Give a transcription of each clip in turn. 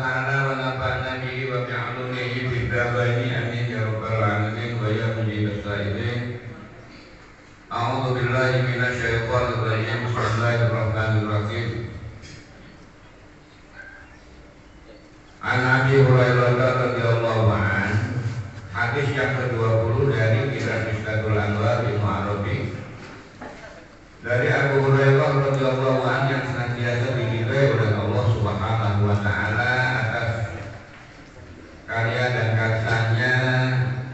ta'ala wa nafa'na bihi wa bi'ulumihi fid dharaini amin ya rabbal alamin wa ya mujibas sa'ilin. A'udzu billahi minasy syaithanir rajim. Bismillahirrahmanirrahim. An Abi Hurairah radhiyallahu anhu, hadis yang ke-20 dari Mishkatul Anwar bin Arabi. Dari Abu Hurairah radhiyallahu anhu yang senantiasa diridhai oleh Allah Subhanahu wa taala atas karya dan karyanya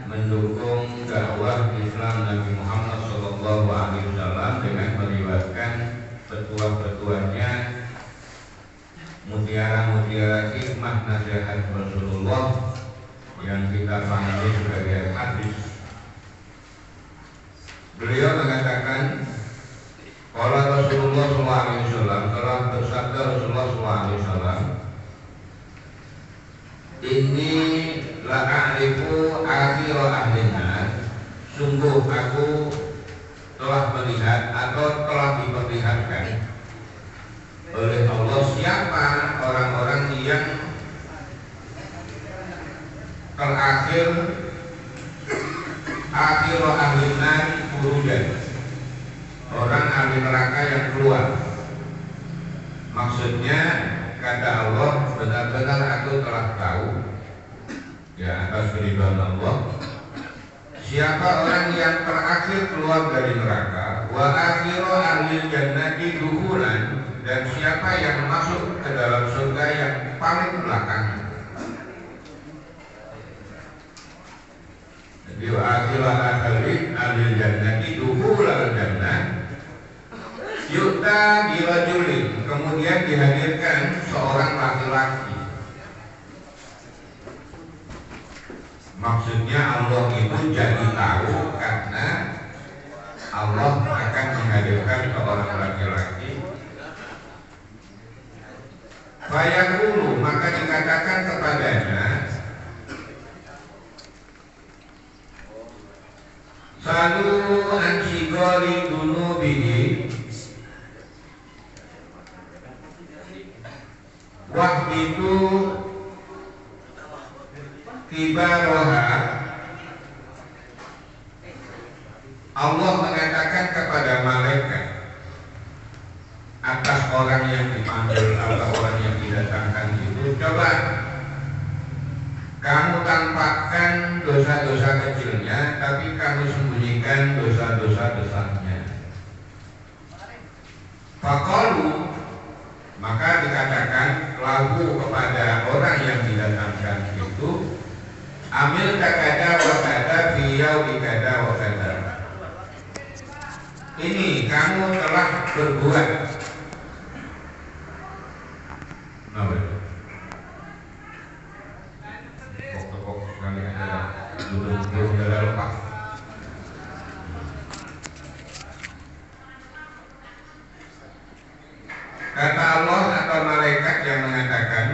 mendukung dakwah Islam Nabi Muhammad sallallahu alaihi wasallam dengan meriwayatkan petua-petuanya, mutiara-mutiara hikmah nasihat Rasulullah yang kita pahami sebagai hadis. Beliau mengatakan, qala Rasulullah sallallahu alaihi wasallam, telah bersabda Rasulullah sallallahu alaihi wasallam, inni la a'rifu akhir ahlina, sungguh aku telah melihat atau telah diperlihatkan oleh Allah siapa orang-orang yang terakhir akhir ahlina khurujan, orang ahli neraka yang keluar. Maksudnya kata Allah, benar-benar aku telah tahu ya atas keridhaan Allah siapa orang yang terakhir keluar dari neraka, wa akhiru ahli jannati dukhulan, dan siapa yang masuk ke dalam surga yang paling belakang. Jadi wa akhiru ahli jannati dukhulan jannah yukta dirajulin, kemudian dihadirkan seorang laki-laki. Maksudnya Allah itu jadi tahu karena Allah akan menghadirkan seorang laki-laki. Fayaqulu, maka dikatakan kepadanya, salu an sigori dunubihi wahbitu kibaroha. Allah mengatakan kepada malaikat atas orang yang dipanggil atau orang yang didatangkan itu, coba kamu tampakkan dosa-dosa kecilnya, tapi kamu sembunyikan dosa-dosa besarnya. Faqalu, maka dikatakan lahu kepada orang yang didatangkan itu, amil takada wa kada fi yaumi kada wa kada. Ini kamu telah berbuat. Pokok-pokok sekali aja duduk dalam lepas. Kata Allah atau malaikat yang mengatakan,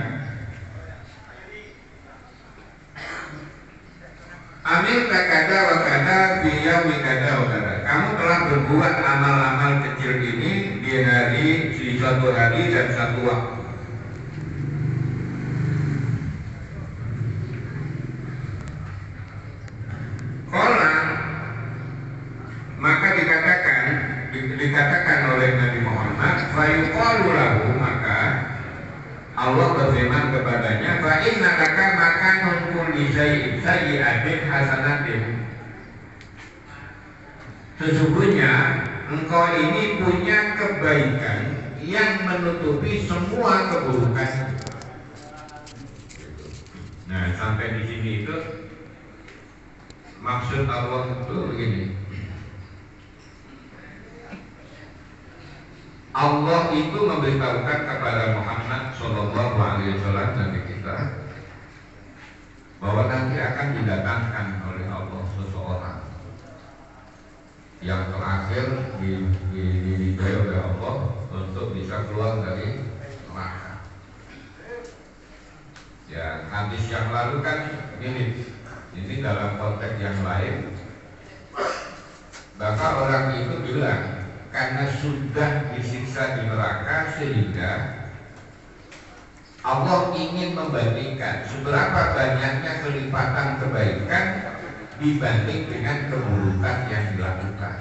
amil takada wa kada biya wikada wa kada. Kamu telah berbuat amal-amal kecil ini di suatu hari dan satu waktu. Qala, maka dikatakan oleh Nabi Muhammad, fayuqalu lahu, maka Allah berfirman kepadanya, fa inna laka makanun kulli sayyi'atin hasanatin. Sesungguhnya engkau ini punya kebaikan yang menutupi semua keburukan. Nah, sampai di sini itu maksud Allah itu begini. Allah itu memberitahukan kepada Muhammad Shallallahu Alaihi Wasallam Nabi kita bahwa nanti akan didatangkan oleh Allah seseorang yang terakhir diridhai oleh Allah untuk bisa keluar dari neraka. Ya, hadis yang lalu kan ini dalam konteks yang lain. Maka orang itu bilang, karena sudah disiksa di neraka sehingga Allah ingin membandingkan seberapa banyaknya kelipatan kebaikan dibanding dengan keburukan yang dilakukan.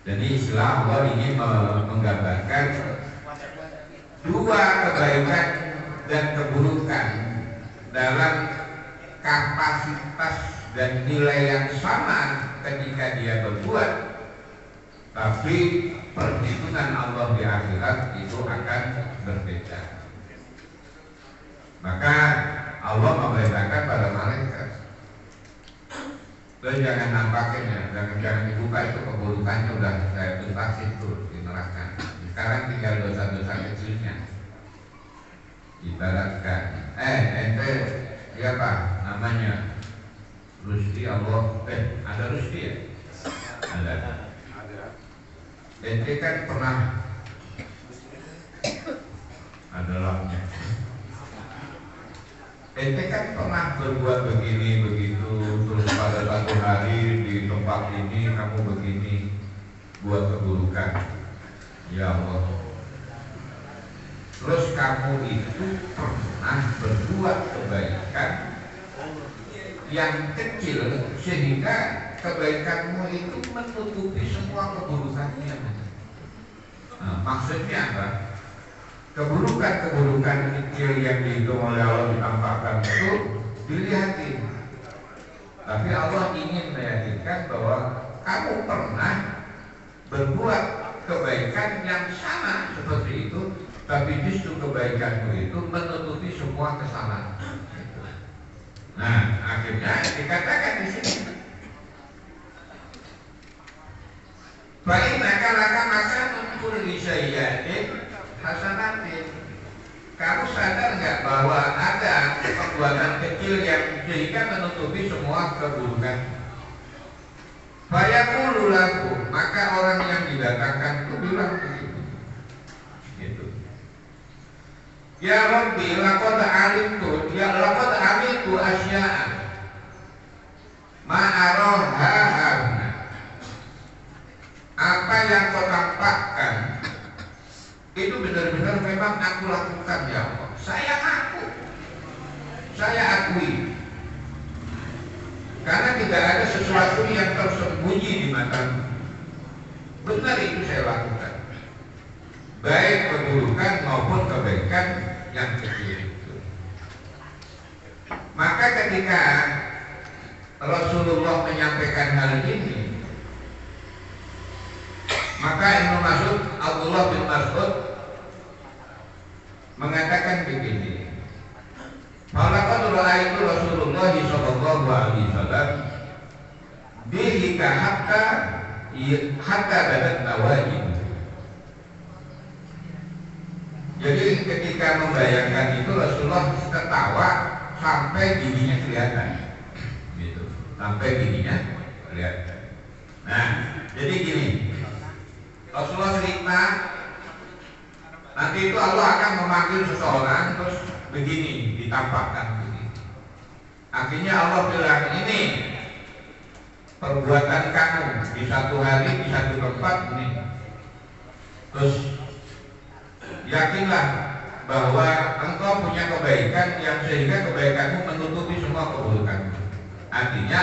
Jadi istilah Allah ingin menggambarkan dua kebaikan dan keburukan dalam kapasitas dan nilai yang sama ketika dia berbuat, tapi perhitungan Allah di akhirat itu akan berbeda. Maka Allah memerintahkan pada malaikat, jangan nampakin ya, jangan dibuka, itu keburukannya udah saya tuntasin tuh di neraka. Sekarang tinggal dosa-dosa kecilnya. Ibaratkan, ente siapa namanya? Rusdi Allah, ada Rusdi ya? Ada. Ente kan pernah adalah ente kan pernah berbuat begini begitu, terus pada satu hari di tempat ini kamu begini buat keburukan, ya Allah. Terus kamu itu pernah berbuat kebaikan yang kecil sehingga kebaikanmu itu menutupi semua keburukannya. Nah, maksudnya apa? Keburukan-keburukan kecil yang dihitung oleh Allah ditampakkan itu dilihatin. Tapi Allah ingin meyakinkan bahwa kamu pernah berbuat kebaikan yang sama seperti itu, tapi justru kebaikanmu itu menutupi semua kesalahan. Nah, akhirnya dikatakan di sini, Fa'inaka laka makanun kulli syai'in hasanatin. Kamu sadar nggak bahwa ada perbuatan kecil yang sehingga menutupi semua keburukan? Fayaqulu lahu, maka orang yang didatangkan itu bilang begitu. Gitu. Ya Rabbi, laqad alimtu, ya laqad alimtu asya'an ma araha harna. Apa yang kau tampakkan itu benar-benar memang aku lakukan, ya Allah. Saya akui, karena tidak ada sesuatu yang tersembunyi di matamu. Benar itu saya lakukan, baik keburukan maupun kebaikan yang kecil itu. Maka ketika Rasulullah menyampaikan hal ini, maka Ibnu Mas'ud, Abdullah bin Mas'ud mengatakan begini, Falaqad ra'aitu Rasulullah sallallahu alaihi wasallam dihika hatta badat nawajib. Jadi ketika membayangkan itu Rasulullah ketawa sampai giginya kelihatan, gitu, sampai giginya kelihatan. Nah, jadi gini, Rasulullah cerita, nanti itu Allah akan memanggil seseorang terus begini, ditampakkan begini. Akhirnya Allah bilang, ini perbuatan kamu di satu hari di satu tempat ini. Terus yakinlah bahwa engkau punya kebaikan yang sehingga kebaikanmu menutupi semua keburukanmu. Artinya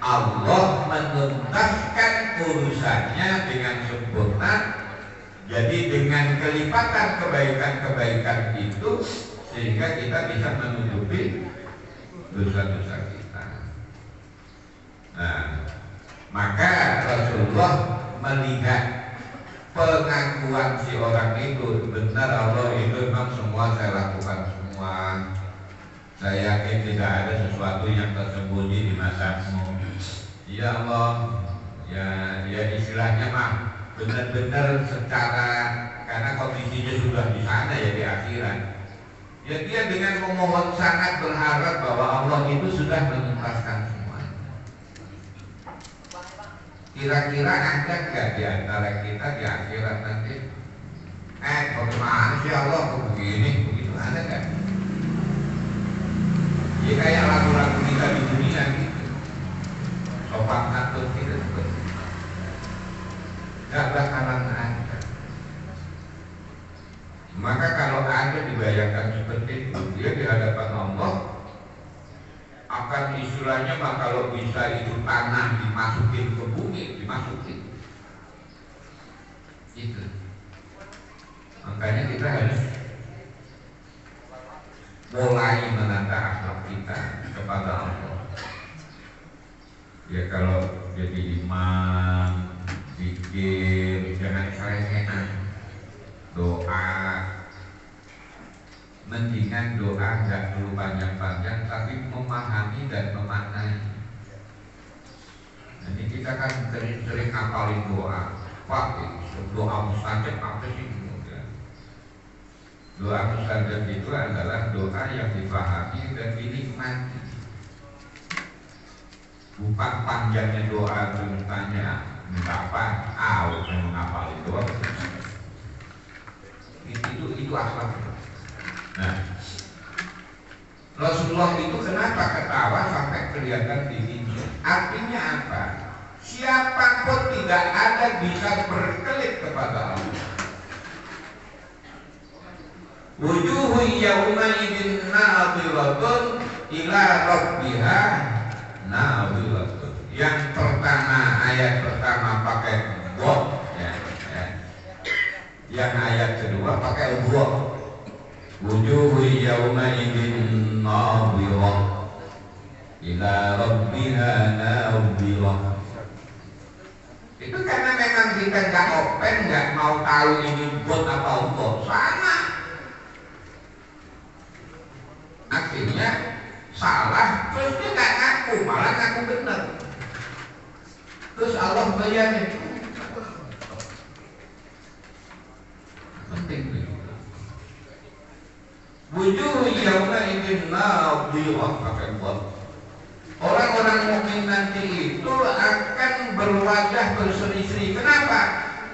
Allah menuntaskan urusannya dengan sempurna. Jadi dengan kelipatan kebaikan-kebaikan itu sehingga kita bisa menutupi dosa-dosa kita. Nah, maka Rasulullah melihat pengakuan si orang itu, benar Allah itu memang semua saya lakukan semua. Saya yakin tidak ada sesuatu yang tersembunyi di matamu. Ya Allah, ya istilahnya mah benar-benar secara, karena kondisinya sudah di sana ya, di akhirat. Ya dia dengan memohon sangat berharap bahwa Allah itu sudah menuntaskan semuanya. Kira-kira ada nggak di antara kita di akhirat nanti? Bagaimana sih Allah begini, begitu, ada nggak? Ya kayak lagu-lagu kita di dunia gitu, sopan santun kita seperti gak bakalan ada. Maka kalau ada dibayangkan seperti itu. Dia di hadapan Allah akan istilahnya mah kalau bisa itu tanah dimasukin ke bumi, dimasukin. Itu. Makanya kita harus mulai menata akhlak kita kepada Allah. Ya kalau jadi imam, zikir, jangan selengean. Doa, mendingan doa nggak perlu panjang-panjang, tapi memahami dan memaknai. Jadi kita kan sering hafalin doa, Pak, doa mustajab apa sih? Doa mustajab itu adalah doa yang dipahami dan dinikmati. Bukan panjangnya doa itu tanya minta apa, saya menghafalin doa. Itu akhlak. Nah, Rasulullah itu kenapa ketawa sampai kelihatan giginya? Artinya apa? Siapapun tidak ada bisa berkelit kepada Allah. Wujuhu yawma idin nadhiratun ila rabbiha nadhiratun. Yang pertama, ayat pertama pakai bot, ya. Yang ayat kedua pakai bot. Wujuhu yawma idin nadhirah ila rabbiha nadhirah. Itu karena memang kita nggak open, nggak mau tahu ini bot atau bot, sama. Akhirnya salah, terus dia nggak ngaku, malah ngaku benar. Terus Allah bayarin. Penting begitu. Wujuh yawma idin nadhirah pakai buat. Orang-orang mukmin nanti itu akan berwajah berseri-seri. Kenapa?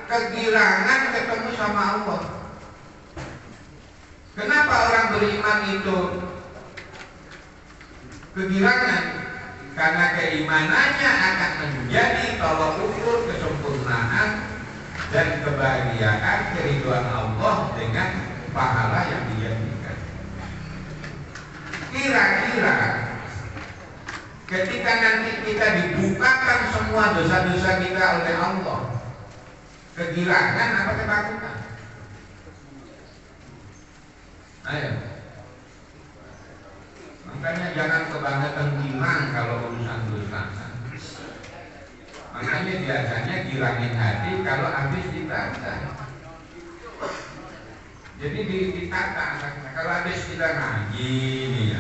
Kegirangan ketemu sama Allah. Kenapa orang beriman itu kegirangan? Karena keimanannya akan menjadi tolak ukur kesempurnaan dan kebahagiaan keridhaan Allah dengan pahala yang dijanjikan. Kira-kira ketika nanti kita dibukakan semua dosa-dosa kita oleh Allah, kegirangan apa ketakutan? Ayo. Makanya jangan kebangetan girang kalau urusan dosa. Makanya biasanya girangin hati kalau habis ditata. Jadi ditata. Kalau habis kita ngaji nih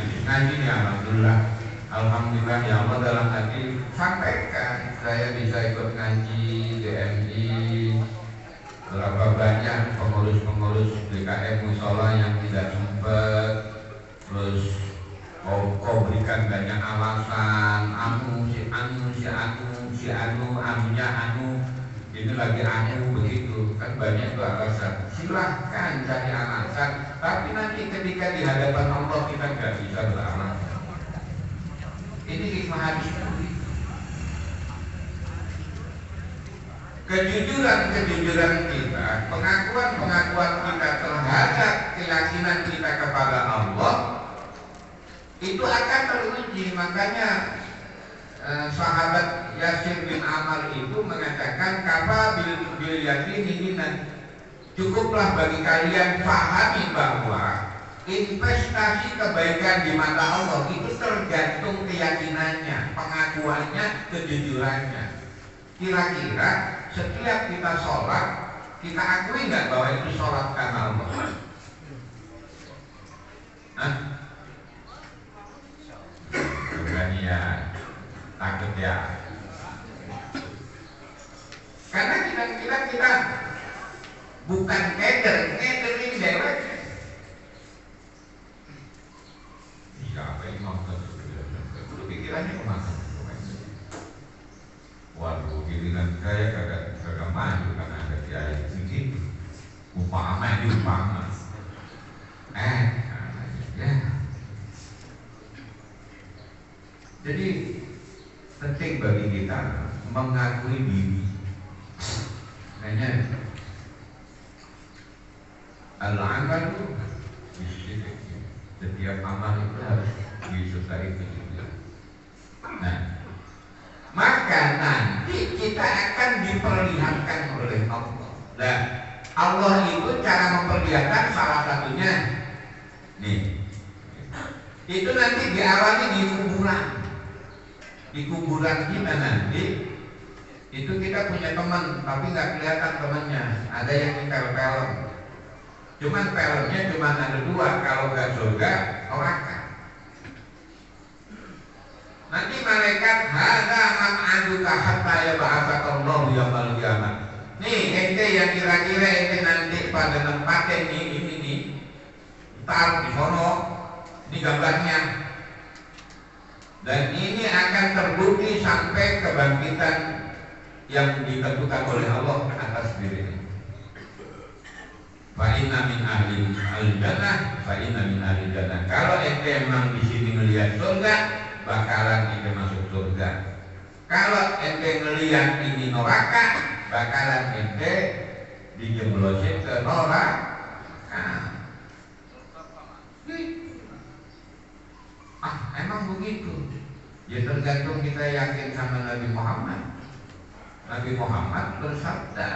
alhamdulillah ya Allah, dalam hati sampaikan saya bisa ikut ngaji DMI. Berapa banyak pengurus-pengurus DKM musola yang tidak sempat, terus kau berikan banyak alasan, anunya ini lagi begitu, kan banyak itu alasan. Silahkan cari alasan, tapi nanti ketika di hadapan Allah kita nggak bisa beralasan. Ini hikmah hadis. Kejujuran kita, pengakuan kita terhadap keyakinan kita kepada Allah itu akan teruji. Makanya sahabat Yasir bin Ammar itu mengatakan kafa bil yakini, cukuplah bagi kalian pahami bahwa investasi kebaikan di mata Allah itu tergantung keyakinannya, pengakuannya, kejujurannya. Kira-kira setiap kita sholat, kita akui nggak bahwa itu sholat karena Allah? Bukan ya, takut ya. Karena kita bukan ngederin dewek. Siapa yang mau itu pikirannya kemana? Waduh, giliran saya kagak maju karena ada kiai begitu. Upama. Ya. Jadi penting bagi kita mengakui diri. Hanya al-amalu setiap amal itu harus disertai kejujuran. Nah, maka nanti kita akan diperlihatkan oleh Allah. Nah, Allah itu cara memperlihatkan salah satunya nih. Itu nanti diawali di kuburan. Di kuburan kita nanti itu kita punya teman, tapi nggak kelihatan temannya. Ada yang nyetel film. Cuman filmnya cuma ada dua, kalau nggak surga, neraka. Nanti malaikat hada maq'aduka hatta yab'atsakallahu yaumil qiyamah. Nih ente yang kira-kira ente nanti pada nempatin ini nih. Taruh di sono. Ini gambarnya. Dan ini akan terbukti sampai kebangkitan yang ditentukan oleh Allah atas diri. Fa inna min ahli al-jannah, fa inna min ahli jannah. Kalau ente memang di sini melihat surga, bakalan ente masuk surga. Kalau ente melihat ini neraka, bakalan ente dijeblosin ke neraka. Emang begitu. Ya tergantung kita yakin sama Nabi Muhammad. Nabi Muhammad bersabda,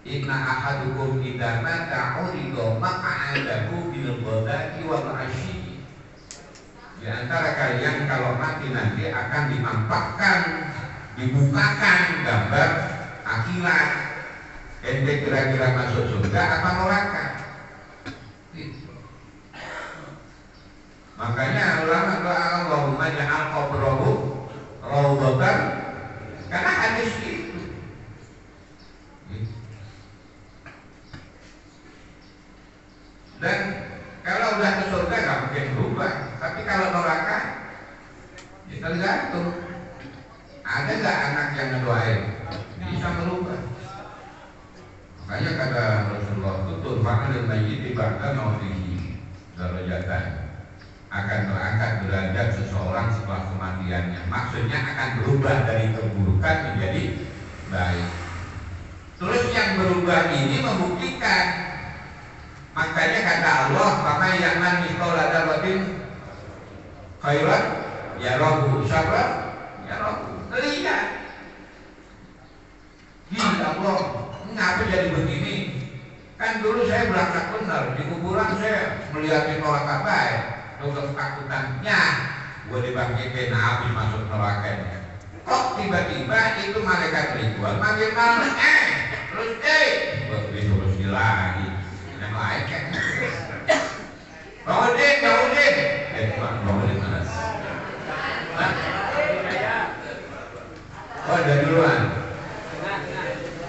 inna ahadukum idza mata urido maq'adahu bil ghadati wal 'ashyi. Di antara kalian kalau mati nanti akan dinampakkan, dibukakan gambar akhirat. Ente kira-kira masuk surga apa neraka? Makanya ulama doa Allahumma ja'al qabrahu raudhatan, karena hadis itu. Dan kalau udah ke surga gak mungkin berubah. Tapi kalau neraka, ya tergantung. Ada gak anak yang ngedoain? Bisa berubah. Makanya kata Rasulullah, tutur fa'alil mayyiti ba'da mautihi darajatan. Akan terangkat derajat seseorang setelah kematiannya. Maksudnya akan berubah dari keburukan menjadi baik. Terus yang berubah ini membuktikan. Makanya kata Allah, "Faman ya'mal mithqala dzarratin khairan yarahu syarran yarahu." Lihat. Gila Allah, ngapa jadi begini? Kan dulu saya berangkat benar, di kuburan saya melihat neraka baik. Untuk ketakutannya gue dibangkitin habis masuk neraka. Kok tiba-tiba itu malaikat ritual makin malam terus gue disuruh lagi yang lain kan Maudin Maudin mana? Oh dari duluan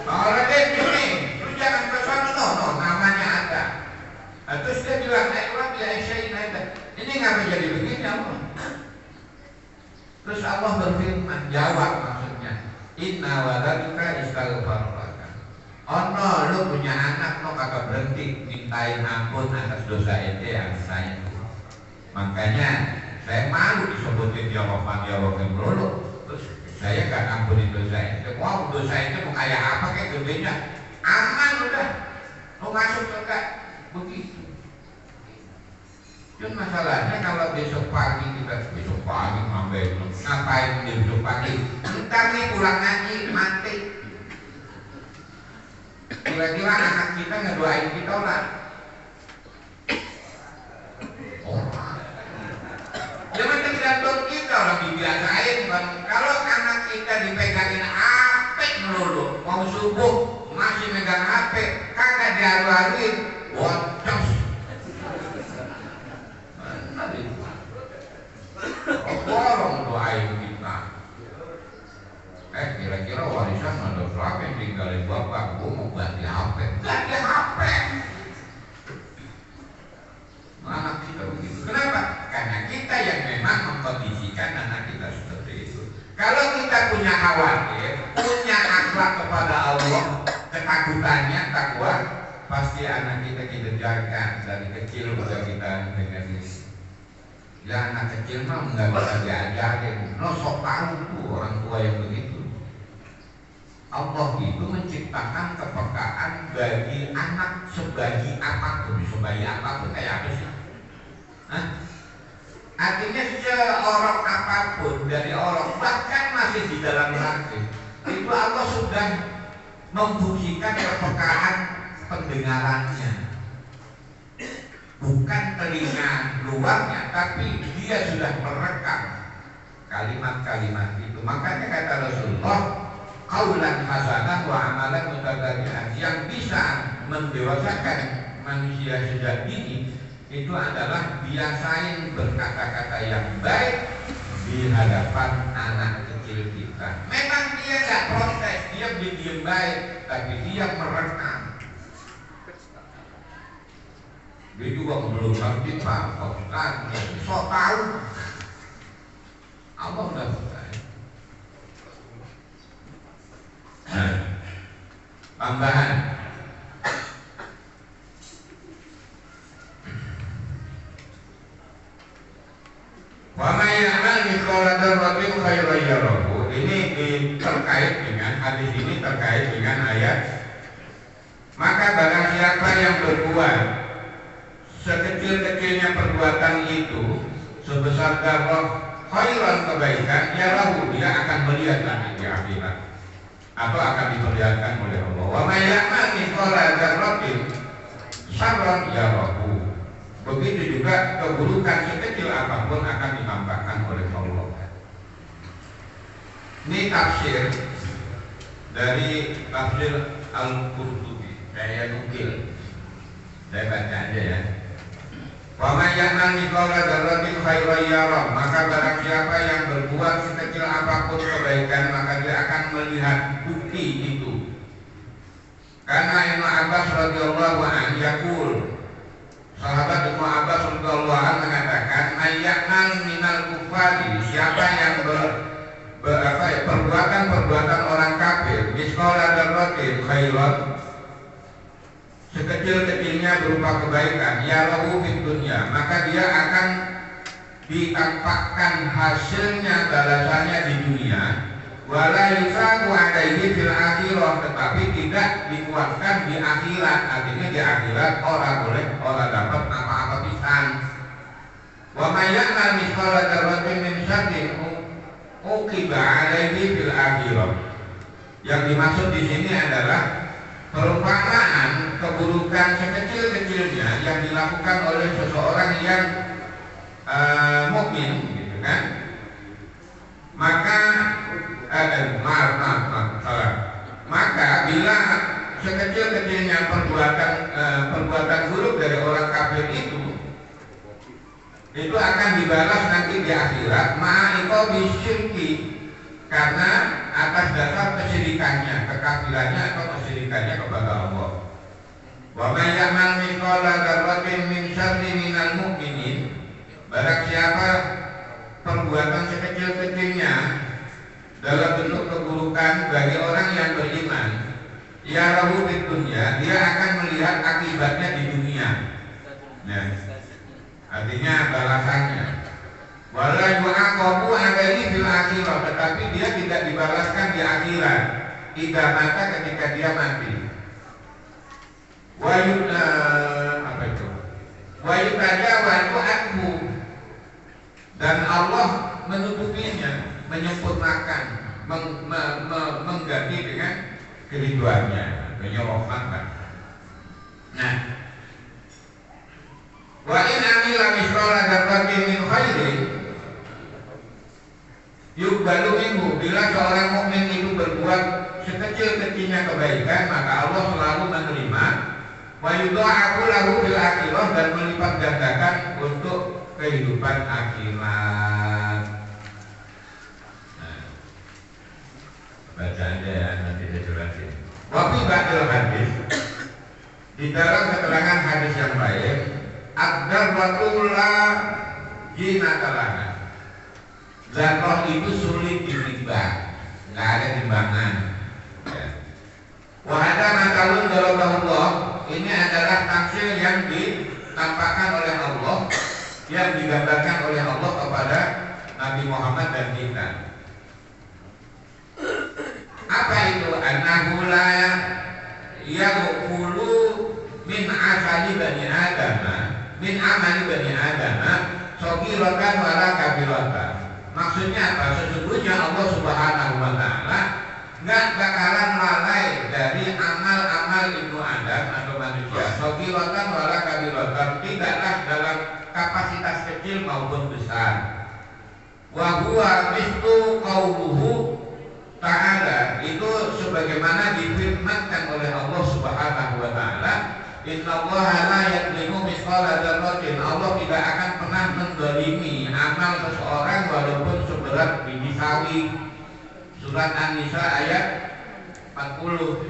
Maudin gini terus jangan ke sana no namanya ada. Terus dia bilang ini ngapa jadi begini Allah? Terus Allah berfirman, jawab maksudnya, inna waladuka istaghfar laka. Oh no, lu punya anak no kagak berhenti mintain ampun atas dosa ente yang saya. Makanya saya malu disebutin ya Rahman melulu. Terus saya gak ampunin dosa ente. Wow, dosa ente mau kayak apa kayak gedenya? Aman udah, mau masuk surga begitu. Cuma masalahnya kalau besok pagi kita ngapain besok pagi? Ntar nih pulang ngaji mati. Kira-kira anak kita ngedoain kita lah. Jangan tergantung kita orang dibiasain kan. Kalau anak kita dipegangin HP melulu, mau subuh masih megang HP, kagak dialu-aluin, wocos. Tolong doain kita. Kira-kira warisan ada berapa yang tinggalin bapak? Gue mau ganti HP. Ganti HP. Anak kita begitu. Kenapa? Karena kita yang memang mengkondisikan anak kita seperti itu. Kalau kita punya khawatir, punya akhlak kepada Allah, ketakutannya, takwa, pasti anak kita jaga dari kecil udah kita dengan ini. Ya anak kecil mah nggak bisa diajarin. Lo sok tahu tuh orang tua yang begitu. Allah itu menciptakan kepekaan bagi anak sebagai apapun kayak apa sih? Hah? Artinya seorang apapun dari orang, bahkan masih di dalam rahim, itu Allah sudah membuktikan kepekaan pendengarannya. Bukan telinga luarnya, tapi dia sudah merekam kalimat-kalimat itu. Makanya kata Rasulullah, qaulan hasanah wa amalan mutadabi'an, yang bisa mendewasakan manusia sejak dini itu adalah biasain berkata-kata yang baik di hadapan anak kecil kita. Memang dia nggak protes, dia diam baik, tapi dia merekam. Dia juga belum ngerti Pak Ustaz, so tahu. Allah udah selesai. Nah, tambahan. Wa may ya'mal mithqala dzarratin khairan yarahu. Ini terkait dengan hadis ini, terkait dengan ayat. Maka barang siapa yang berbuat sekecil-kecilnya perbuatan itu sebesar dzarrah khairan kebaikan, ya lahu, dia akan melihat nanti di akhirat atau akan diperlihatkan oleh Allah. Wa may ya'mal mithqala dzarratin syarran yarahu. Begitu juga keburukan sekecil apapun akan ditampakkan oleh Allah. Ini tafsir dari tafsir Al-Qurtubi. Saya nukil, saya baca aja ya. Wa may ya'mal mithqala dzarratin khairan yarah. Maka barang siapa yang berbuat sekecil apapun kebaikan, maka dia akan melihat bukti itu. Karena Ibnu Abbas radhiyallahu anhu yaqul, sahabat Ibnu Abbas radhiyallahu anhu mengatakan, ayyaman minal kufari, siapa yang perbuatan orang kafir mithqala dzarratin khairan, sekecil-kecilnya berupa kebaikan, ya lahu fid dunya, maka dia akan ditampakkan hasilnya, balasannya di dunia. Wala yusabu alaihi fil akhirah, tetapi tidak dikuatkan di akhirat. Artinya di akhirat orang dapat apa-apa pisan. Wa may ya'mal mithqala dzarratin min syarrin uqiba alaihi fil akhirah. Yang dimaksud di sini adalah perumpamaan keburukan sekecil-kecilnya yang dilakukan oleh seseorang yang mukmin, gitu kan? Maka maka bila sekecil-kecilnya perbuatan buruk dari orang kafir itu akan dibalas nanti di akhirat ma'iko bisyirki, karena atas dasar kesyirikannya, kekafirannya atau kesyirikannya kepada Allah. Wa may ya'mal mithqala dzarratin min syarrin minal mu'minin, barang siapa perbuatan sekecil-kecilnya dalam bentuk keburukan bagi orang yang beriman, ya lahu fid dunya, dia akan melihat akibatnya di dunia. Nah, artinya balasannya. Wala yu'aqabu alaihi fil akhirah, tetapi dia tidak dibalaskan di akhirat, tidak mata ketika dia mati. Wa yutajawadu anhu, dan Allah menutupinya, menyempurnakan, mengganti dengan keriduannya, menyerahkan. Nah, wa in amila mithqala dzarratin min khairin yuqbalu minhu, bila seorang mukmin itu berbuat sekecil-kecilnya kebaikan, maka Allah selalu menerima. Wa yudha'afu lahu bil akhirah, dan melipat gandakan untuk kehidupan akhirat. Nah, baca aja ya, nanti saya jelasin. Wa fi ba'dil hadis, di dalam keterangan hadis yang lain, ad-darratul la jinatalaha, zarrah itu sulit ditimbang, nggak ada timbangan. Wa hada makalun darabahullah, ini adalah tafsir yang ditampakkan oleh Allah, yang digambarkan oleh Allah kepada Nabi Muhammad dan kita. Apa itu? Annahu la yaghfulu min asali bani Adam, min amali bani Adam Shogiratan wala kabiratan. Maksudnya apa? Sesungguhnya Allah Subhanahu wa Ta'ala nggak bakalan lalai dari amal-amal ibnu Adam atau manusia. Shogiratan wala kabiratan, tidaklah dalam kapasitas kecil maupun besar. Wa huwa mislu qauluhu ta'ala, itu sebagaimana difirmankan oleh Allah Subhanahu wa Ta'ala, innallaha la yadlimu mithqala dzarratin. Allah tidak akan pernah mendolimi amal seseorang walaupun seberat biji sawi. Surat An-Nisa ayat 40.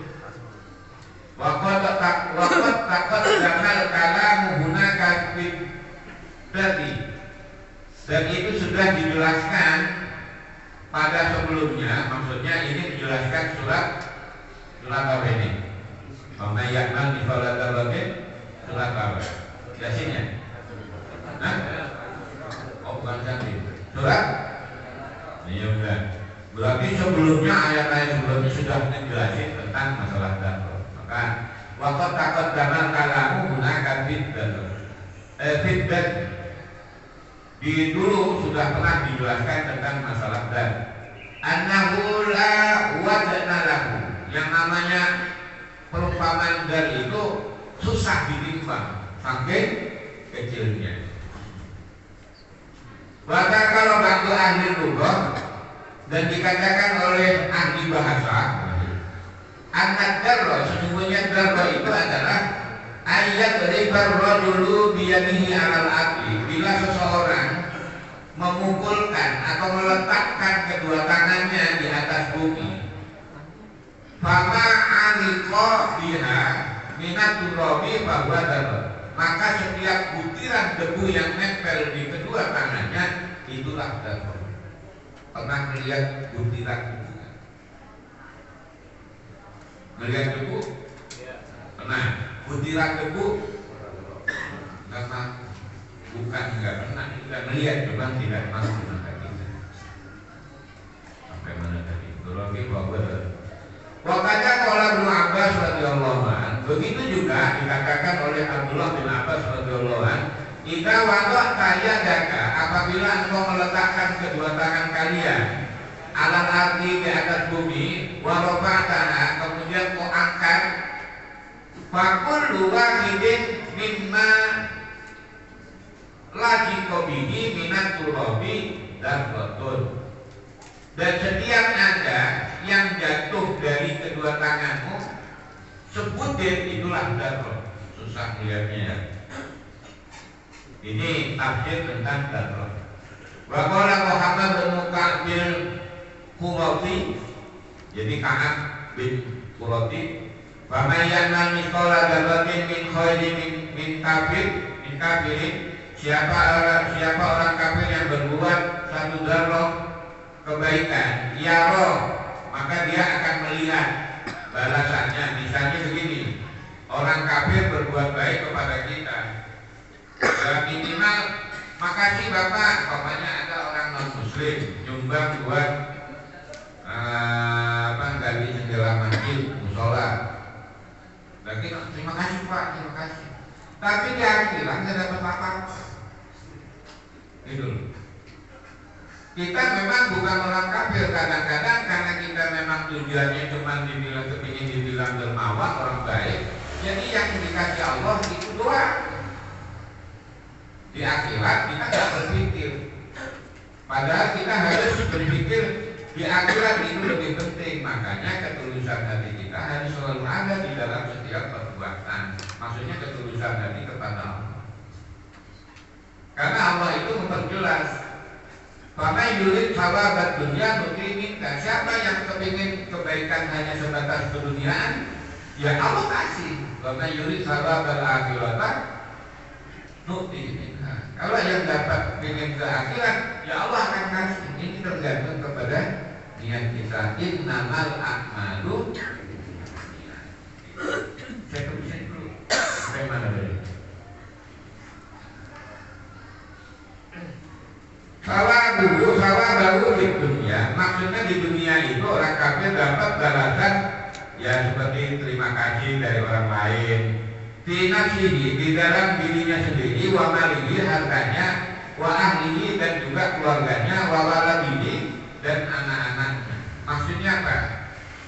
Waqad taqaddama kalamu hunaka fi tadi. Dan itu sudah dijelaskan pada sebelumnya. Maksudnya ini dijelaskan surat apa ini? Mama yakmal misalah darbatin surat apa? Yasin ya? Nah? Oh bukan cantik. Surat? Iya bukan. Berarti sebelumnya ayat-ayat sebelumnya sudah dijelasin tentang masalah darbat. Maka waktu takut dalam kalamu gunakan feedback. Di dulu sudah pernah dijelaskan tentang masalah dan annahu la wajna lahu, yang namanya perumpamaan dari itu susah ditimbang saking kecilnya. Bahkan kalau bantu ahli lugah dan dikatakan oleh ahli bahasa, an-darra, sesungguhnya darra itu adalah ayat ribar rajulu biyadihi alal aqli, bila seseorang memukulkan atau meletakkan kedua tangannya di atas bumi, fama aliqa biha minat turabi bahwa darra, maka setiap butiran debu yang nempel di kedua tangannya itulah darra. Pernah melihat butiran debu? Melihat debu? Pernah. Butiran debu? Bukan nggak pernah, kita melihat, cuma tidak masuk di mata kita. Sampai mana tadi? Turabi bahwa wakanya kalau Ibnu Abbas radhiyallahu anhu, begitu juga dikatakan oleh Abdullah bin Abbas radhiyallahu anhu, jika wada'ta yadaka, apabila engkau meletakkan kedua tangan kalian alal ardi, di atas bumi, wa rafa'taha, kemudian kau angkat, fakul wahidin mimma lajiqa bihi minat turabi darratun. Dan setiap ada yang jatuh dari kedua tanganmu, sebutin itulah darrat. Susah melihatnya. Ini tafsir tentang darrat. Wa qala Muhammad bin Ka'bil Qurati, jadi Ka'ab bin Qurati, wa may ya'mal mithqala dzarratin min khairin min kafirin, siapa orang kafir yang berbuat satu dzarrah kebaikan, ya roh, maka dia akan melihat balasannya. Misalnya begini, orang kafir berbuat baik kepada kita, ya minimal makasih Bapak, pokoknya ada orang non muslim nyumbang buat gali jendela masjid, musola, lagi terima kasih Pak, terima kasih. Tapi di akhirat nggak dapat apa-apa. Itu. Kita memang bukan orang kafir, kadang-kadang karena kita memang tujuannya cuma dibilang kepingin dibilang dermawan, orang baik. Jadi yang dikasih Allah itu doa. Di akhirat kita nggak berpikir. Padahal kita harus berpikir di akhirat itu lebih penting. Makanya ketulusan hati kita harus selalu ada di dalam setiap perbuatan. Maksudnya ketulusan hati kepada Allah. Karena Allah itu memperjelas, karena yurid sawabat dunia nuti, siapa yang kepingin kebaikan hanya sebatas keduniaan, ya Allah kasih. Karena yurid sawabat akhiratan nuti. Kalau yang dapat ingin ke akhirat, ya Allah akan kasih. Ini tergantung kepada niat kita. Innamal a'malu. Saya kebiasaan dulu. Sampai mana tadi? Salah baru di dunia. Maksudnya di dunia itu orang kafir dapat balasan ya seperti terima kasih dari orang lain. Di nafsihi, di dalam dirinya sendiri, wa malihi, hartanya, wa ahlihi dan juga keluarganya, wa waladihi dan anak-anaknya. Maksudnya apa?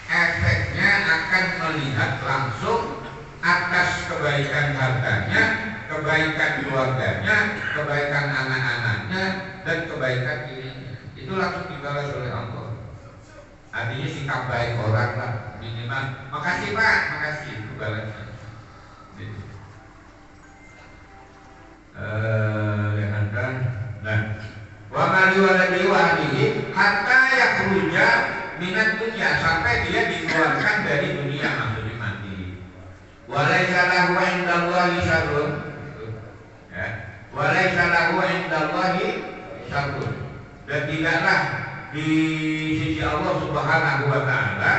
Efeknya akan melihat langsung atas kebaikan hartanya, kebaikan keluarganya, kebaikan anak-anaknya, dan kebaikan dirinya. Itu langsung dibalas oleh Allah. Artinya sikap baik orang lah, minimal makasih Pak, makasih, itu balasnya. Gitu. Nah, wa mali waladi wa ahlihi hatta yakhruja minat dunia, sampai dia dikeluarkan dari dunia, maksudnya mati. Walaisa lahu indallahi syarrun, ya. Walaisa lahu indallahi syarrun, dan tidaklah di sisi Allah Subhanahu wa taala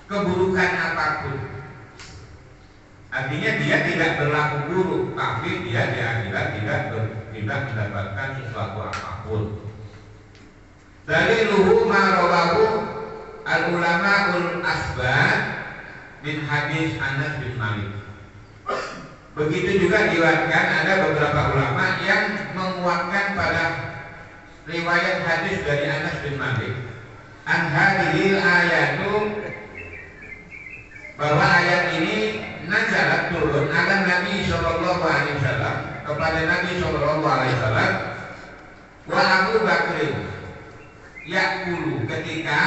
keburukan apapun. Artinya dia tidak berlaku buruk, tapi dia di akhirat tidak mendapatkan sesuatu apapun. Daliluhu ma rawahu al-ulama'ul asbat min hadis Anas bin Malik. Begitu juga diriwayatkan ada beberapa ulama yang menguatkan pada riwayat hadis dari Anas bin Malik. An hadhil ayatu, bahwa ayat ini nazalat turun ala Nabi sallallahu alaihi wasallam, kepada Nabi sallallahu alaihi wasallam, wa Abu Bakr yaqulu, ketika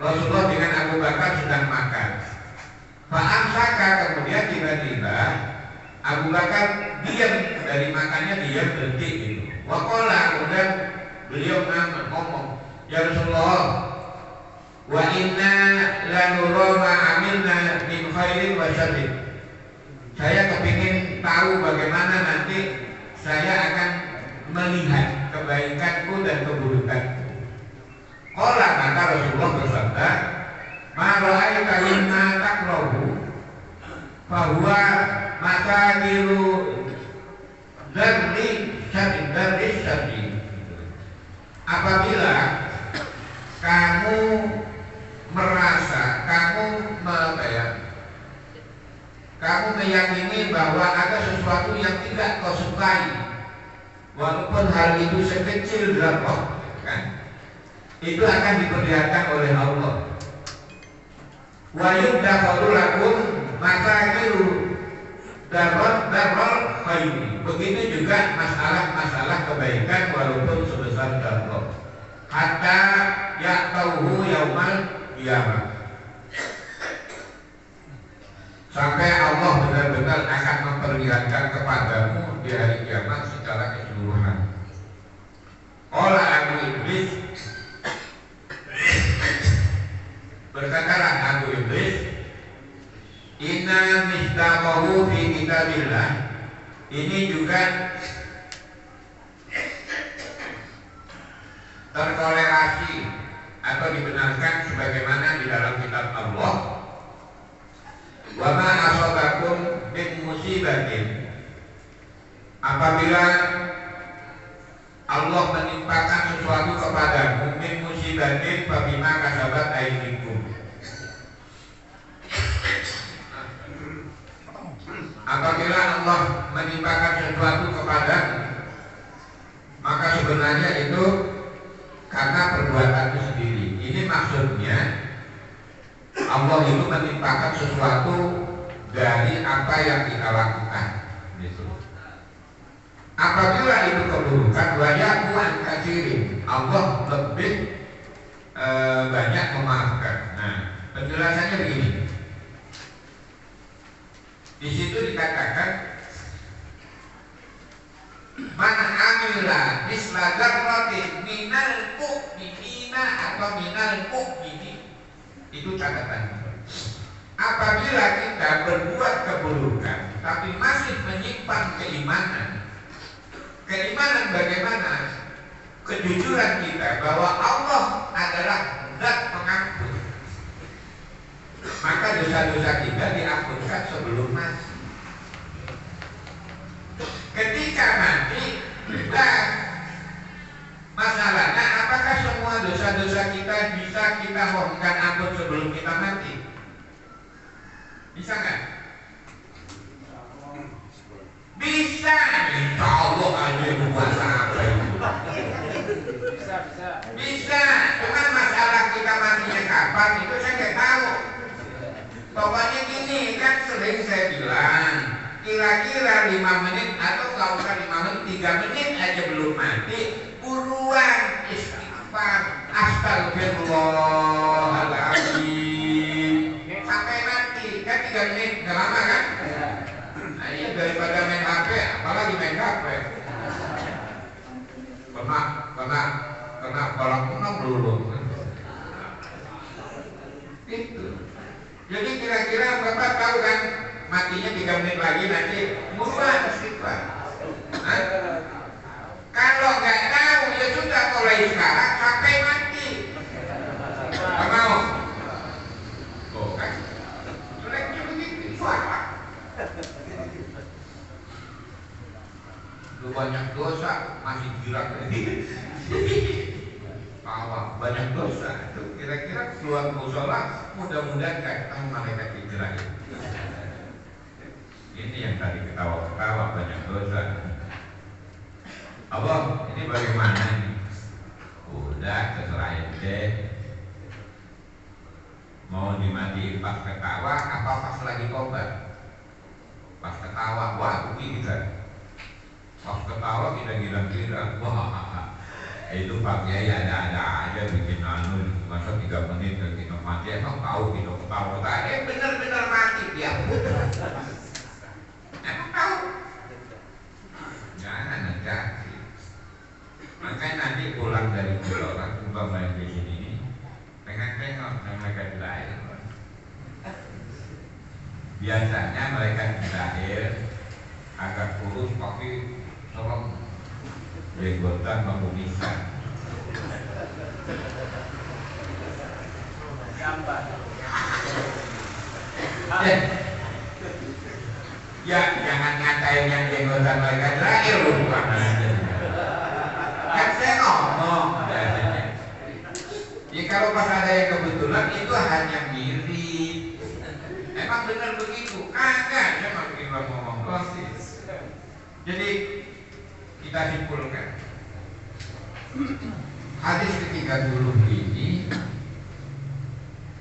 Rasulullah dengan Abu Bakar sedang makan. Fa'amsaka, kemudian tiba-tiba Abu Bakar diam dari makannya, diam berhenti gitu. Wa qala, kemudian beliau ngomong, ya Rasulullah, wa inna lanura ma amilna min khairin wa syarrin. Saya kepingin tahu bagaimana nanti saya akan melihat kebaikanku dan keburukanku. Qala, maka Rasulullah bersabda, ma ra'aita mimma takrahu fahuwa masakiru dari syarri. Apabila kamu merasa, kamu meyakini bahwa ada sesuatu yang tidak kau sukai, walaupun hal itu sekecil dzarrah, kan, itu akan diperlihatkan oleh Allah. Wa yudakhalu lakum masakiru darrah khairi. Begitu juga masalah-masalah kebaikan walaupun sebesar dzarrah. Hatta ya'tauhu yaumal qiyamah, sampai Allah benar-benar akan memperlihatkan kepadamu di hari kiamat secara keseluruhan. Qala Abu Idris, berkatalah Abu Idris, inna misdaqahu fi kitabillah, ini juga terkorelasi atau dibenarkan sebagaimana di dalam kitab Allah. Wa ma asabakum min musibatin, apabila Allah menimpakan sesuatu kepadamu, min musibatin fa bima kasabat aydikum, apabila Allah menimpakan sesuatu kepadamu, maka sebenarnya itu karena perbuatanmu sendiri. Ini maksudnya Allah itu menimpakan sesuatu dari apa yang kita lakukan. Gitu. Apabila itu keburukan, wayaku an katsirin, Allah lebih banyak memaafkan. Nah, penjelasannya begini. Di situ dikatakan, man amila misla dzarratin minal mu'minina atau minal mu'minin, itu catatan. Apabila kita berbuat keburukan tapi masih menyimpan keimanan, keimanan bagaimana? Kejujuran kita bahwa Allah adalah zat pengampun, maka dosa-dosa kita diampunkan sebelum mati. Ketika mati, masalahnya apakah semua dosa-dosa kita bisa kita mohonkan ampun sebelum kita mati? Bisa nggak? kira-kira 5 menit atau nggak usah 5 menit, 3 menit aja belum mati, buruan istighfar, astagfirullahaladzim sampai mati. Kan 3 menit nggak lama kan? Nah iya, daripada main HP, apalagi main HP. Kena balak menang dulu. Itu. Jadi kira-kira Bapak tahu kan matinya 3 menit lagi nanti buruan istighfar. Kalau nggak tahu ya sudah, mulai sekarang sampai mati. Nggak mau? Oh kan? Jeleknya begitu. Salah. Lu banyak dosa masih gila ini. Tawa banyak dosa. Itu kira-kira keluar musola mudah-mudahan gak ketemu malaikat hijrah. Ini yang tadi ketawa-ketawa banyak dosa. Allah, ini bagaimana nih? Udah terserah ente. Mau dimatiin pas ketawa apa pas lagi tobat? Pas ketawa, wah rugi kita. Pas ketawa kita girang-girang, wah itu Pak Kiai ada aja bikin anu, masa 3 menit dan kita mati, emang tahu kita ketawa tadi bener-bener mati dia. Emang tahu? Jangan aja. Makanya nanti pulang dari pulau orang main di sini ini, tengok mereka di lahir. Biasanya mereka di lahir agak kurus tapi tolong jenggotan mengumisan. Gambar. Ya jangan ngatain yang jenggotan mereka terakhir lu bukan aja. Kan saya ngomong. Ya kalau pas ada yang kebetulan itu hanya mirip. Emang benar begitu? Kagak, saya makin ngomong dosis. Jadi kita simpulkan hadis ke-30 ini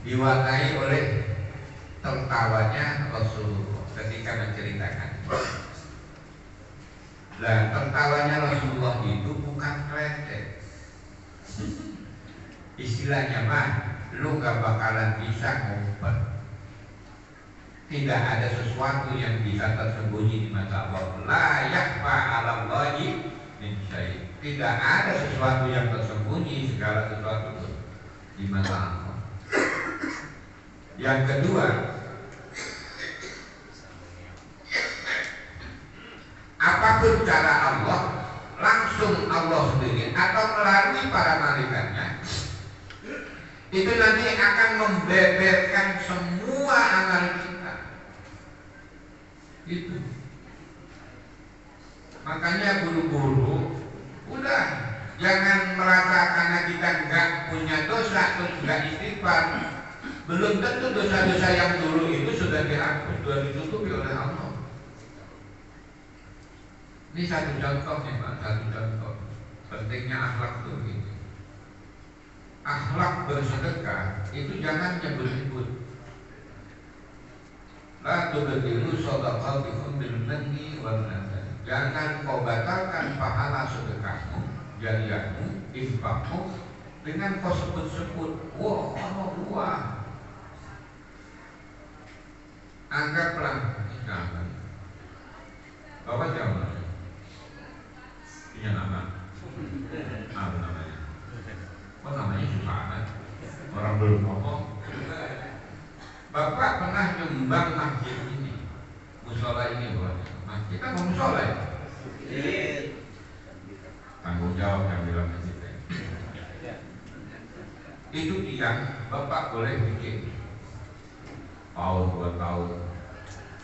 diwarnai oleh tertawanya Rasulullah ketika menceritakan. Nah, tertawanya Rasulullah itu bukan kletek. Istilahnya mah, lu gak bakalan bisa ngumpet. Tidak ada sesuatu yang bisa tersembunyi di mata Allah. La yakhfa 'ala Allahi min syai'. Tidak ada sesuatu yang tersembunyi, segala sesuatu di mata Allah. Yang kedua, apapun cara Allah, langsung Allah sendiri atau melalui para malaikatnya, itu nanti akan membeberkan semua amal kita. Itu. Makanya guru-guru udah jangan merasa karena kita nggak punya dosa terus nggak istighfar. Belum tentu dosa-dosa yang dulu itu sudah dihapus, sudah ditutupi oleh Allah. Ini satu contoh nih Pak, satu contoh pentingnya akhlak itu gitu. Akhlak bersedekah itu jangan nyebut-nyebut. La tubtilu shadaqatikum bil manni wal adha. Jangan kau batalkan pahala sedekahmu, jariyahmu, infakmu dengan kau sebut-sebut. Wah. Anggaplah misalkan Bapak jangan punya nama. Apa namanya? Kok namanya susah amat? Orang belum ngomong. Bapak pernah nyumbang masjid ini, musola ini buat masjid. Kita mau musola ya? Tanggung jawab yang bilang masjid. Itu tiang Bapak boleh bikin tahun 2 tahun.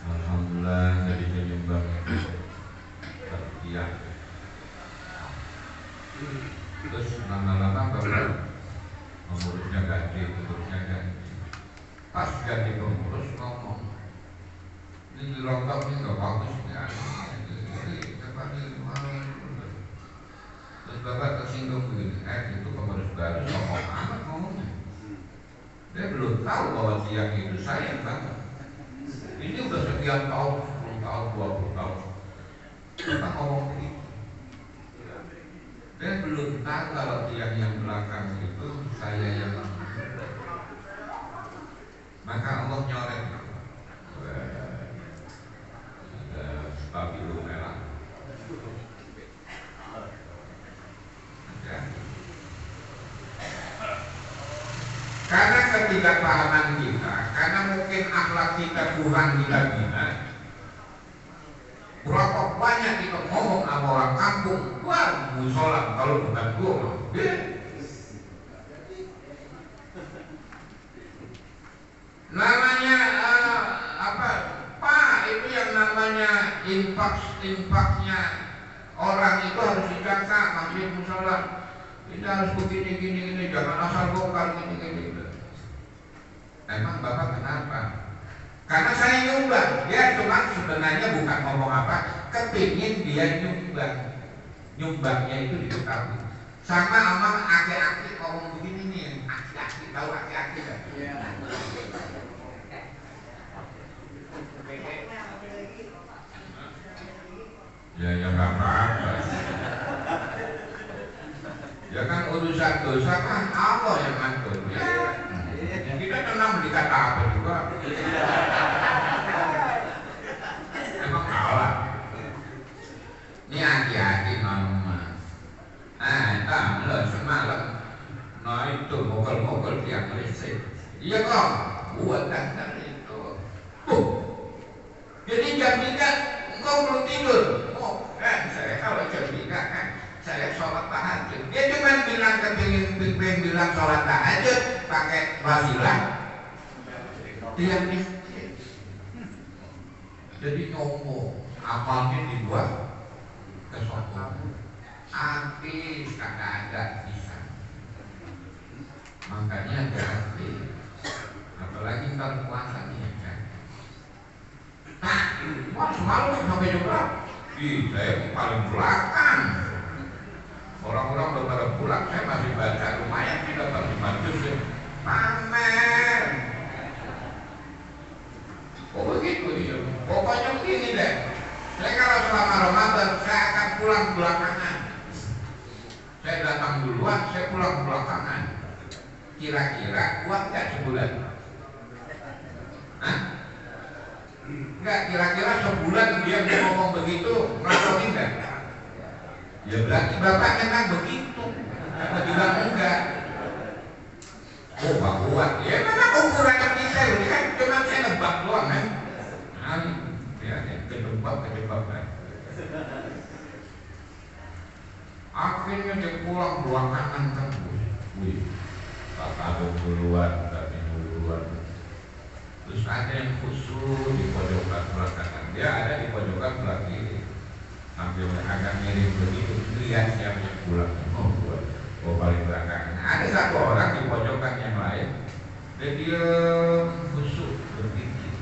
Alhamdulillah jadi nyumbang tiang. Terus lama-lama Bapak pengurusnya ganti. Pas ganti pengurus ngomong, ini lombok ini nggak bagus ya. Terus Bapak tersinggung begini, itu pengurus baru ngomong amat ngomongnya. Dia belum tahu bahwa tiang itu sayang banget. Ini udah sekian tahun, 10 tahun tahun, 20 tahun. Kita ngomong begitu. Dia belum tahu kalau yang belakang itu saya yang maka Allah nyoret. Ada stabilo merah. Karena ketidakpahaman kita, karena mungkin akhlak kita kurang kita bina. Berapa banyak kita ngomong sama orang kampung, wah musola kalau bukan gua, namanya apa? Pak itu yang namanya infaknya orang itu harus dijaga, masjid musola. Ini harus begini, jangan asal bongkar gini. Emang Bapak kenapa? Karena saya nyumbang. Dia cuma sebenarnya bukan ngomong apa, kepingin dia nyumbang. Nyumbangnya itu diketahui. Sama aki-aki ngomong begini nih, aki-aki tahu aki-aki kan? Ya nggak apa-apa. Ya kan urusan dosa kan Allah yang ngatur ya. Kita tenang dikata apa juga. Emang kalah. Ini hati-hati mama. Entah lo semalam itu mogol tiap listrik. Iya kok, buat dasar itu. Jadi jam 3 engkau belum tidur. Saya kalau jam 3 kan saya sholat tahajud. Dia cuma bilang kepingin bilang sholat tahajud pakai wasilah. Dia miskin. Jadi ngomong amalnya dibuat kesombongan. Habis kagak ada bisa. Makanya hati. Apalagi ntar puasa nih kan. Nah, semalam sampai jam berapa? Saya paling belakang. Orang-orang udah pada pulang, saya masih baca lumayan tidak bantu sih. Pamer. Oh begitu ya. Pokoknya begini deh. Saya kalau selama Ramadan saya akan pulang belakangan. Saya datang duluan, saya pulang belakangan. Kira-kira kuat nggak sebulan? Hah? Enggak, kira-kira sebulan dia ngomong begitu, melakukan enggak? Ya berarti Bapak memang begitu. Apa bilang enggak? Oh, Pak kuat. Ya memang ukurannya bisa, ini kan cuma saya nebak doang kan. Ya, kejebak kan. Akhirnya dia pulang belakangan kan. Wih, Bapak duluan, tapi duluan. Terus ada yang khusus di pojokan belakangan. Dia ada di pojokan belakang kiri. Sambil agak miring begitu, lihat siapa yang pulang. Oh paling belakangan. Ada satu orang di pojokan yang lain, dia khusus berpikir.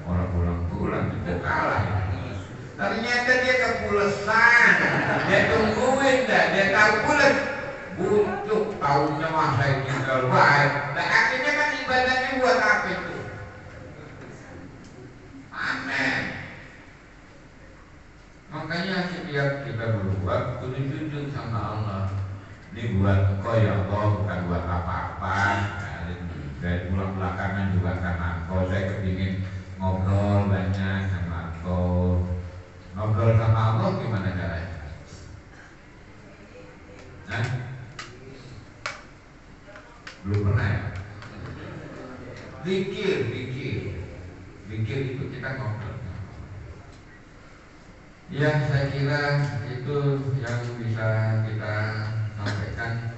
Orang pulang itu kalah. Ternyata dia kepulesan. Dia tungguin dah, dia tahu pulas. Butuh tahunnya masa tinggal baik. Dan akhirnya kan ibadahnya buat apa itu? Amin. Makanya setiap kita berbuat kudu jujur sama Allah. Ini buat engkau ya Allah, bukan buat apa-apa. Dari pulang belakangan juga karena engkau, saya kepingin ngobrol banyak sama engkau. Ngobrol sama Allah gimana caranya? Nah, belum pernah ya? Zikir itu kita ngobrol. Ya, saya kira itu yang bisa kita sampaikan.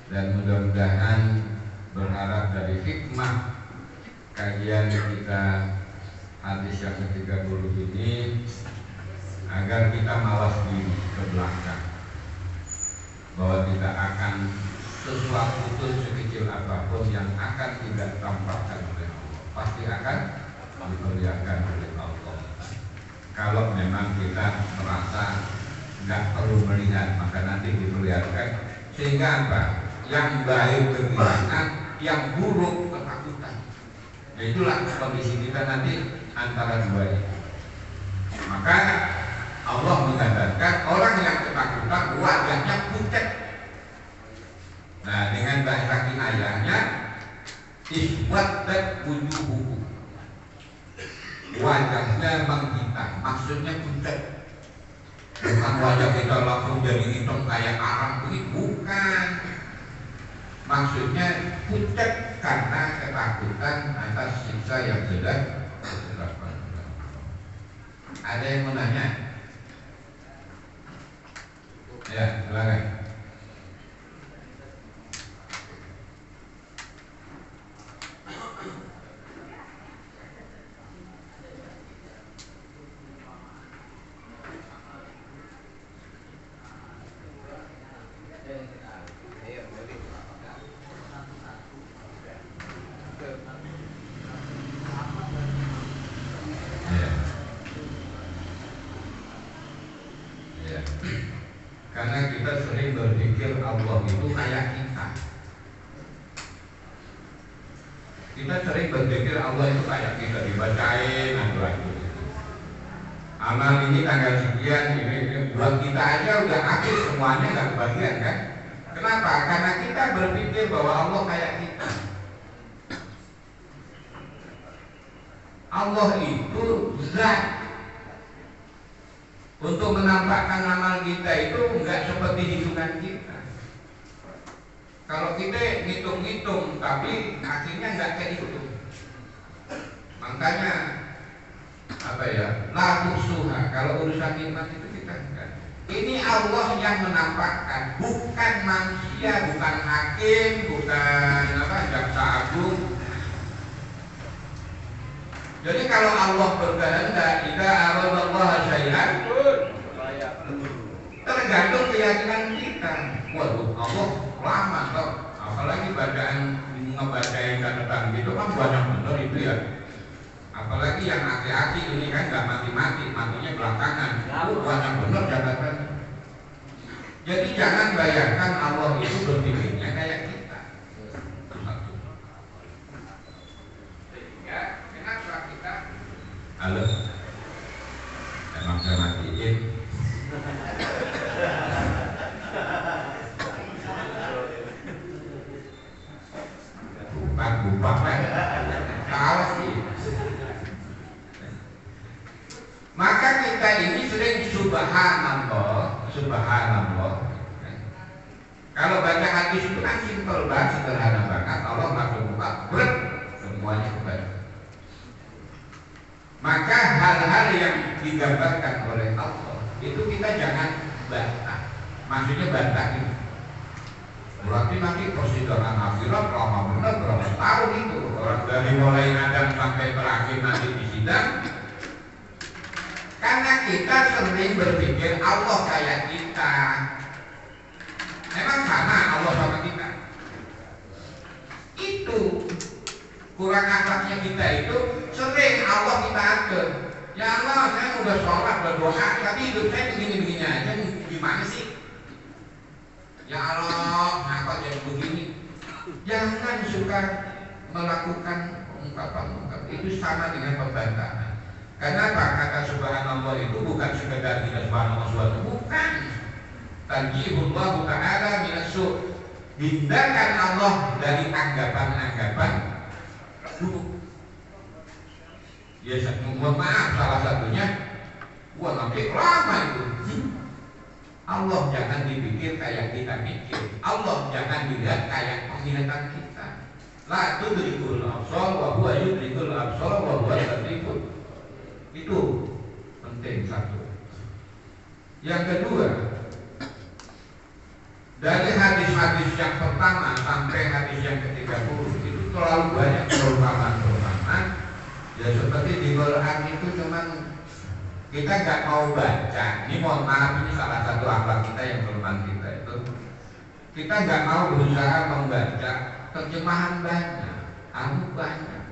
Dan mudah-mudahan berharap dari hikmah kajian kita hadis yang ke-30 ini agar kita malas diri ke belakang, bahwa tidak akan sesuatu itu sekecil apapun yang akan tidak tampakkan oleh Allah pasti akan diperlihatkan oleh Allah. Kalau memang kita merasa nggak perlu melihat, maka nanti diperlihatkan. Sehingga apa? Yang baik kegilaan, yang buruk ketakutan. Itulah kondisi kita nanti antara dua ini. Maka Allah menggambarkan orang yang ketakutan wajahnya pucat. Nah, dengan bahasa ayahnya iswaddat wujuhuhu, wajahnya menghitam, maksudnya pucat. Bukan wajah kita langsung jadi hitam kayak arang kulit, bukan. Maksudnya pucat karena ketakutan atas siksa yang sedang dilakukan. Ada yang mau nanya? Ya, silakan. Karena kita sering berpikir Allah itu kayak kita. Kita sering berpikir Allah itu kayak kita, dibacain lagu-lagu. Amal ini tanggal sekian, ini buat kita aja udah akhir semuanya nggak kebagian kan? Kenapa? Karena kita berpikir bahwa Allah kayak kita. Allah itu zat. Untuk menampakkan amal kita itu enggak seperti hitungan kita. Kalau kita ngitung-ngitung tapi akhirnya enggak kehitung. Makanya apa ya? La tuhsuha. Kalau urusan nikmat itu kita enggak. Ini Allah yang menampakkan, bukan manusia, bukan hakim, bukan jaksa agung. Jadi kalau Allah berkehendak, jika aradallahu syai'an, tergantung keyakinan kita. Waduh, Allah lama toh. Apalagi bacaan ngebacain catatan gitu kan banyak bener itu ya. Apalagi yang aki-aki ini kan nggak mati-mati, matinya belakangan. Banyak bener catatan. Jadi jangan bayangkan Allah itu berpikirnya kayak kita. Sehingga kenapa kita? Halo, emang saya matiin. Bupak kan? Salah sih. Maka kita ini sering subhanallah. Kalau baca hadis itu kan simpel banget, sederhana banget. Allah langsung buka, berat semuanya kepada. Maka hal-hal yang digambarkan oleh Allah itu kita jangan bantah. Maksudnya bantah itu berarti nanti persidangan akhirat lama benar berapa tahun itu, orang dari mulai Adam sampai terakhir nanti di sidang. Karena kita sering berpikir Allah kayak kita. Memang sama Allah sama kita. Itu kurang akhlaknya kita itu sering Allah kita atur. Ya Allah, saya udah sholat, berdoa, tapi hidup saya begini-begini aja, gimana sih? Ya Allah, kenapa jadi begini? Jangan suka melakukan ungkapan-ungkapan itu sama dengan pembantahan. Karena apa? Kata subhanallah itu bukan sekedar kita subhanallah suatu, bukan. Tanjihullahu ta'ala minasu, hindarkan Allah dari anggapan-anggapan buruk. Ya, mohon maaf, salah satunya gua nanti lama itu. Allah jangan dipikir kayak kita mikir. Allah jangan dilihat kayak penglihatan kita. La tudrikul absar wa huwa yudrikul absar wa huwa latiful. Itu penting satu. Yang kedua, dari hadis-hadis yang pertama sampai hadis yang ke-30 itu terlalu banyak perumpamaan-perumpamaan. Ya seperti di Quran itu cuman kita nggak mau baca. Ini mohon maaf, ini salah satu akhlak kita yang kelemahan kita itu. Kita nggak mau berusaha membaca terjemahan banyak, banyak,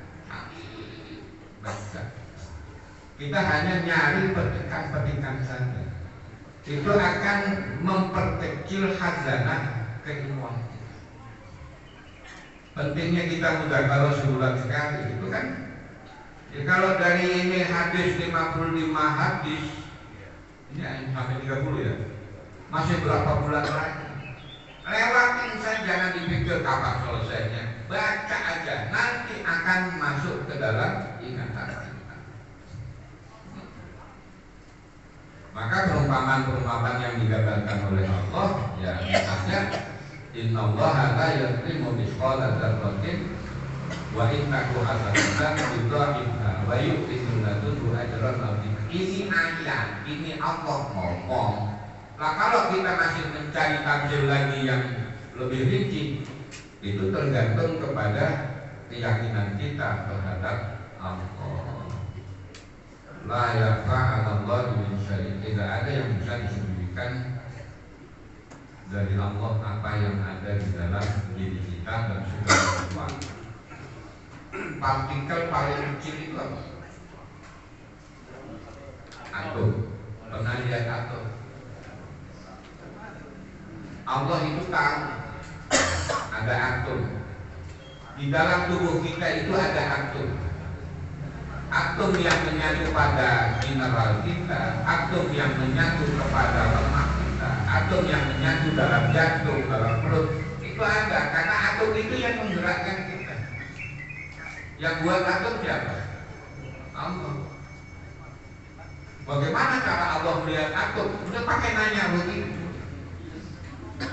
baca. Kita hanya nyari petikan-petikan saja. Itu akan memperkecil khazanah keilmuan kita. Pentingnya kita mudah kalau sebulan sekali itu kan kan? Ya kalau dari ini hadis 55 hadis, ini sampai 30 ya, masih berapa bulan lagi? Lewatin saja, jangan dipikir kapan selesainya. Baca aja, nanti akan masuk ke dalam ingatan kita. Maka perumpamaan-perumpamaan yang digambarkan oleh Allah, ya misalnya innallaha la yuzlimu mithqala dzarratin wa in taku hasanatan yudha'ifha wa yu'ti min ladunhu ajran 'azima. Ini ayat, ini Allah ngomong. Nah kalau kita masih mencari tafsir lagi yang lebih rinci, itu tergantung kepada keyakinan kita terhadap Allah. La ya'fa'alallahu min syai'in. Tidak ada yang bisa disembunyikan dari Allah apa yang ada di dalam diri kita dan segala sesuatu. Partikel paling kecil itu apa? Atom. Pernah lihat atom? Allah itu tahu ada atom. Di dalam tubuh kita itu ada atom. Atom yang menyatu pada mineral kita, atom yang menyatu kepada lemak kita, atom yang menyatu dalam jantung, dalam perut, itu ada. Karena atom itu yang menggerakkan kita. Yang buat atom siapa? Allah. Bagaimana cara Allah melihat atom? Udah pakai nanya begitu.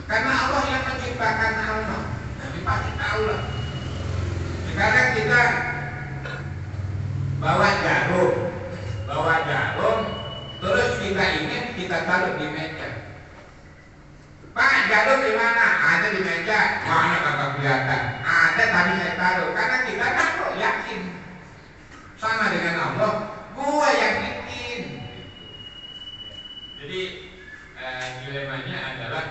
Karena Allah yang menciptakan atom, jadi pasti tahu lah. Sekarang kita bawa jarum, terus kita ingin kita taruh di meja. Pak, jarum di mana? Ada di meja. Mana kagak kelihatan? Ada, tadi saya taruh. Karena kita taruh, yakin. Sama dengan Allah, gua yang bikin. Jadi dilemanya adalah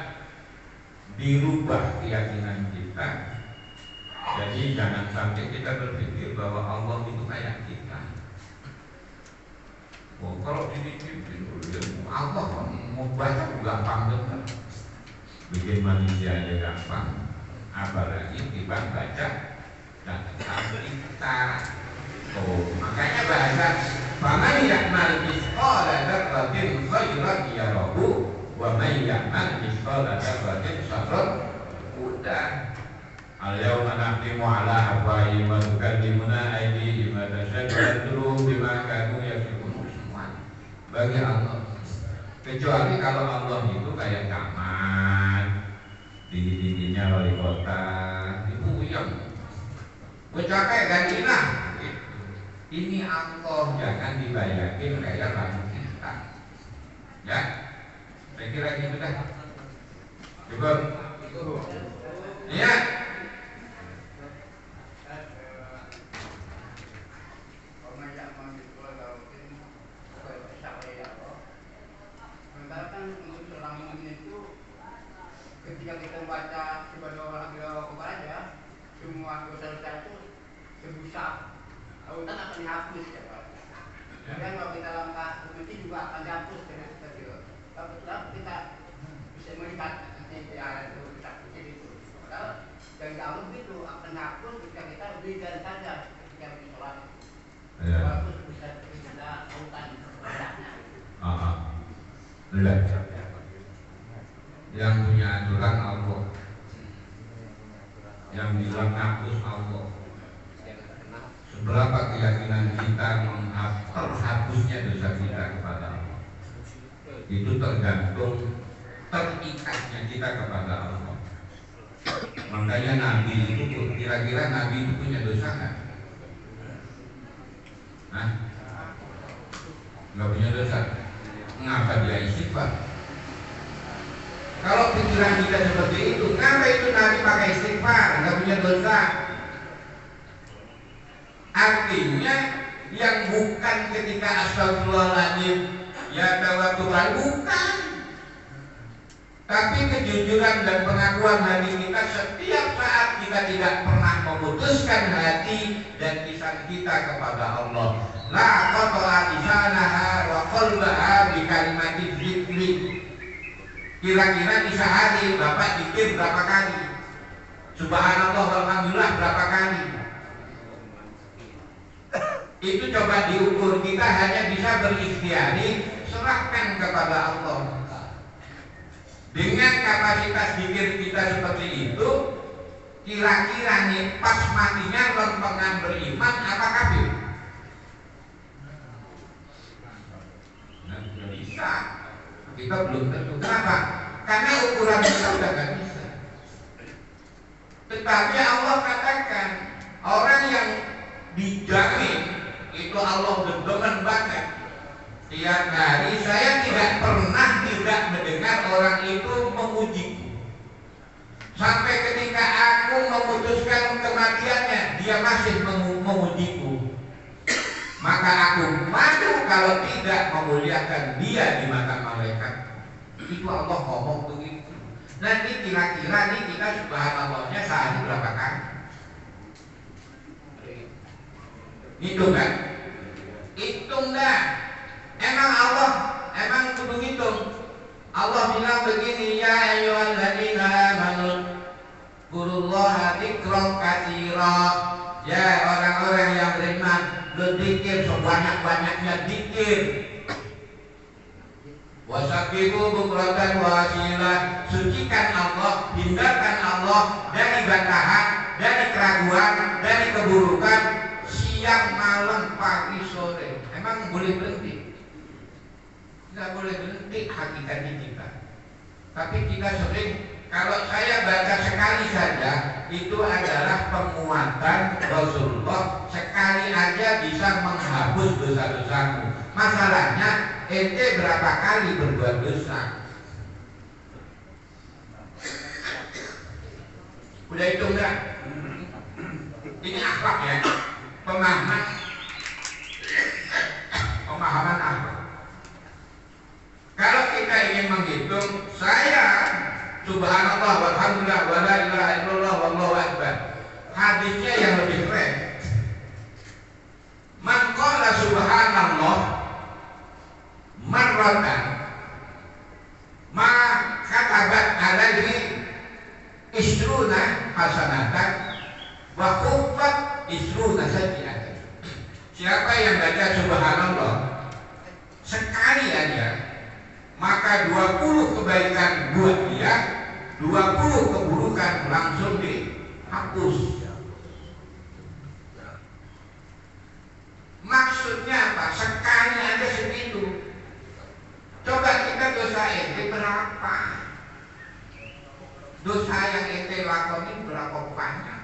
dirubah keyakinan kita. Jadi jangan sampai kita berpikir bahwa Allah itu kayak kita. Oh, kalau dipimpin Allah mau baca gampang benar. Bikin manusia aja gampang, apalagi tiba baca dan kita. Oh, makanya bahasa faman ya'mal mithqala dzarratin khairan yarahu wa man ya'mal mithqala dzarratin syarran udah. Al-yawma nahtimu ala afwahihim wa tukallimuna aydihim wa tashhadu arjuluhum bima kanu yaksibun. Bagi Allah, kecuali kalau Allah itu kayak camat, tinggi-tingginya wali kota, itu yang bocah kayak gantilah. Ini Allah, jangan dibayangin kayak lagu kita. Ya, saya kira gitu dah. Cukup. Iya. Ketika kita membaca ibadah akbar aja, semua dosa-dosa itu sebesar lautan akan dihapus ya Pak. Dan kalau kita langkah mesti juga akan dihapus dengan kecil. Tapi kita bisa melihat di ayat itu kita kecil itu. Padahal dari Allah itu akan dihapus ketika kita berikan saja ketika sholat. Walaupun bisa lautan banyaknya. Lihat. Yang punya aturan Allah, yang bilang hapus Allah. Seberapa keyakinan kita terhapusnya dosa kita kepada Allah, itu tergantung terikatnya kita kepada Allah. Makanya Nabi itu, kira-kira Nabi itu punya dosa nggak? Hah? Nggak punya dosa. Ngapa dia istighfar? Kalau pikiran kita seperti itu, kenapa itu Nabi pakai istighfar, nggak punya dosa? Artinya yang bukan ketika astagfirullahaladzim, ya tawakal, bukan. Tapi kejujuran dan pengakuan hati kita setiap saat kita tidak pernah memutuskan hati dan lisan kita kepada Allah. La qata'a lisanaha wa qalbaha bi kalimatin dzikri. Kira-kira di sehari Bapak zikir berapa kali? Subhanallah walhamdulillah berapa kali? Itu coba diukur, kita hanya bisa berikhtiari, serahkan kepada Allah. Dengan kapasitas pikir kita seperti itu, kira-kira nih pas matinya lempengan beriman apa kafir? Nah, tidak bisa. Kita belum tentu. Kenapa? Karena ukuran kita sudah nggak bisa. Tetapi Allah katakan orang yang dijamin itu Allah demen banget. Tiap hari saya tidak pernah tidak mendengar orang itu memujiku. Sampai ketika aku memutuskan kematiannya, dia masih memujiku. Maka aku malu kalau tidak memuliakan dia di mata malaikat. Itu Allah ngomong begitu. Nanti kira-kira nih kita subhanallahnya sehari berapa kali? Hitung kan? Hitung dah. Emang kudu hitung. Allah bilang begini, ya ayyuhalladzina amanu Qurullaha dzikran katsira. Ya orang-orang yang beriman, berzikir sebanyak-banyaknya zikir. Wasabbihu bukratan wa asila. Sucikan Allah, hindarkan Allah dari bantahan, dari keraguan, dari keburukan, siang, malam, pagi, sore. Emang boleh berhenti? Tidak boleh berhenti hakikatnya kita. Tapi kita sering, kalau saya baca sekali saja, itu adalah penguatan Rasulullah. Sekali aja bisa menghapus dosa-dosamu. Masalahnya, ente berapa kali berbuat dosa? Udah hitung nggak? Ini akhlak ya, pemahaman akhlak. Kalau kita ingin menghitung, saya subhanallah walhamdulillah wala ilaha illallah wallahu akbar. Hadisnya yang lebih keren. Man qala subhanallah marratan ma katabat alaihi isruna hasanatan wa khuffat isruna sayyi'atan. Siapa yang baca subhanallah sekali aja, maka 20 kebaikan buat dia, 20 keburukan langsung dihapus. Maksudnya apa? Sekali aja segitu. Coba kita dosa ente berapa? Dosa yang ente lakoni berapa banyak?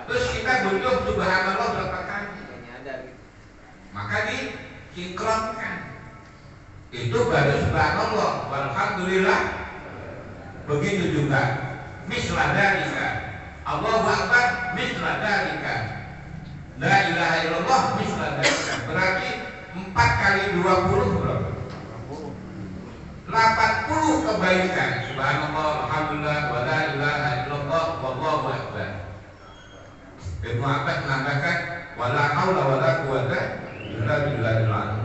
Terus kita butuh subhanallah berapa kali? Maka disinkronkan. Itu baru subhanallah walhamdulillah. Begitu juga misla dzalika, Allahu akbar misla dzalika, la ilaha illallah misla dzalika. Berarti 4 kali 20 berapa? 80 kebaikan. Subhanallah alhamdulillah wa la ilaha illallah wallahu akbar. Ibnu Abbas menambahkan wala haula wala quwata illa billahil azim.